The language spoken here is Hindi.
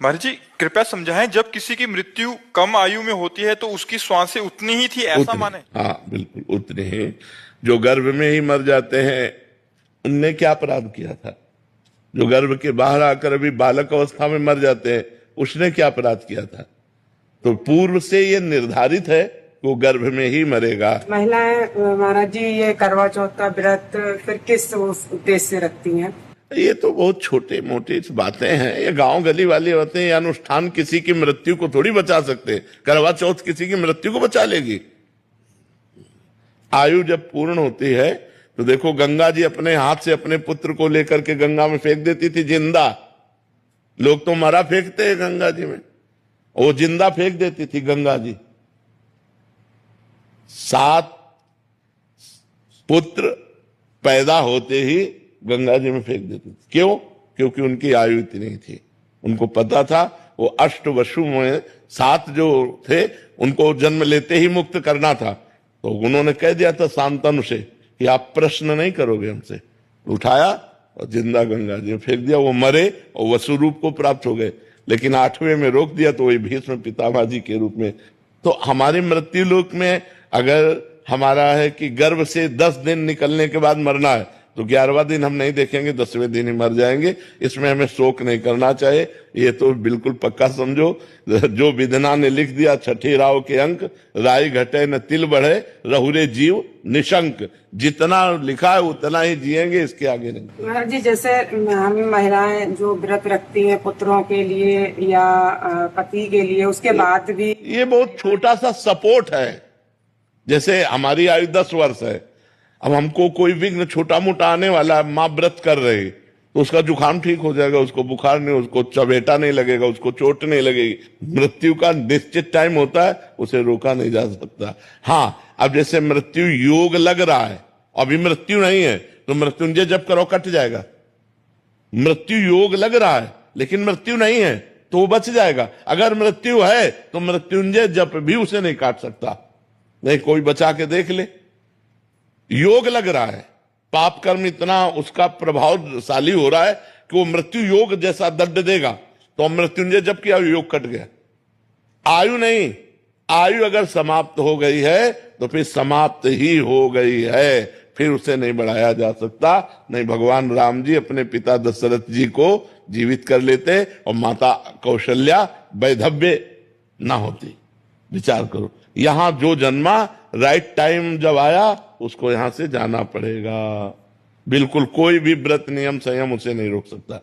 महाराज जी कृपया समझाएं, जब किसी की मृत्यु कम आयु में होती है तो उसकी श्वासें उतनी ही थी, ऐसा उतने, माने? हाँ बिल्कुल उतने ही। जो गर्भ में ही मर जाते हैं उनने क्या अपराध किया था? जो गर्भ के बाहर आकर अभी बालक अवस्था में मर जाते हैं उसने क्या अपराध किया था? तो पूर्व से ये निर्धारित है वो गर्भ में ही मरेगा। महिलाएं महाराज जी ये करवा चौथ का व्रत फिर किस उद्देश्य से रखती हैं? ये तो बहुत छोटे मोटे बातें हैं, ये गांव गली वाली बातें। ये अनुष्ठान किसी की मृत्यु को थोड़ी बचा सकते। करवा चौथ किसी की मृत्यु को बचा लेगी? आयु जब पूर्ण होती है तो देखो, गंगा जी अपने हाथ से अपने पुत्र को लेकर के गंगा में फेंक देती थी जिंदा। लोग तो मरा फेंकते हैं गंगा जी में, वो जिंदा फेंक देती थी गंगा जी। 7 पुत्र पैदा होते ही गंगा जी में फेंक देती थी। क्यों? क्योंकि उनकी आयु इतनी थी। उनको पता था वो अष्टवसु में 7 जो थे उनको जन्म लेते ही मुक्त करना था। तो उन्होंने कह दिया था शांतनु से कि आप प्रश्न नहीं करोगे हमसे। उठाया और जिंदा गंगा जी में फेंक दिया। वो मरे और वसु रूप को प्राप्त हो गए। लेकिन 8वें में रोक दिया तो वही भीष्म पितामह जी के रूप में। तो हमारी मृत्यु लोक में अगर हमारा है कि गर्भ से 10 दिन निकलने के बाद मरना है तो 11वां दिन हम नहीं देखेंगे, 10वें दिन ही मर जाएंगे। इसमें हमें शोक नहीं करना चाहिए। ये तो बिल्कुल पक्का समझो, जो विधना ने लिख दिया 6ठे राव के अंक, राई घटे न तिल बढ़े रहुरे जीव निशंक। जितना लिखा है उतना ही जिएंगे, इसके आगे नहीं। महाराज जी जैसे हम महिलाएं जो व्रत रखती हैं पुत्रों के लिए या पति के लिए, उसके बाद भी ये बहुत छोटा सा सपोर्ट है। जैसे हमारी आयु 10 वर्ष है, अब हमको कोई विघ्न छोटा मोटा आने वाला, माँ व्रत कर रही तो उसका जुकाम ठीक हो जाएगा, उसको बुखार नहीं, उसको चबेटा नहीं लगेगा, उसको चोट नहीं लगेगी। मृत्यु का निश्चित टाइम होता है, उसे रोका नहीं जा सकता। हाँ, अब जैसे मृत्यु योग लग रहा है, अभी मृत्यु नहीं है तो मृत्युंजय जप करो कट जाएगा। मृत्यु योग लग रहा है लेकिन मृत्यु नहीं है तो वो बच जाएगा। अगर मृत्यु है तो मृत्युंजय जप भी उसे नहीं काट सकता। नहीं, कोई बचा के देख ले। योग लग रहा है, पाप कर्म इतना उसका प्रभावशाली हो रहा है कि वो मृत्यु योग जैसा दंड देगा। तो मृत्युंजय जब किया योग कट गया। आयु नहीं, आयु अगर समाप्त हो गई है तो फिर समाप्त ही हो गई है, फिर उसे नहीं बढ़ाया जा सकता। नहीं, भगवान राम जी अपने पिता दशरथ जी को जीवित कर लेते और माता कौशल्या वैधव्य ना होती। विचार करो, यहां जो जन्मा राइट टाइम जब आया उसको यहां से जाना पड़ेगा। बिल्कुल कोई भी व्रत नियम संयम उसे नहीं रोक सकता।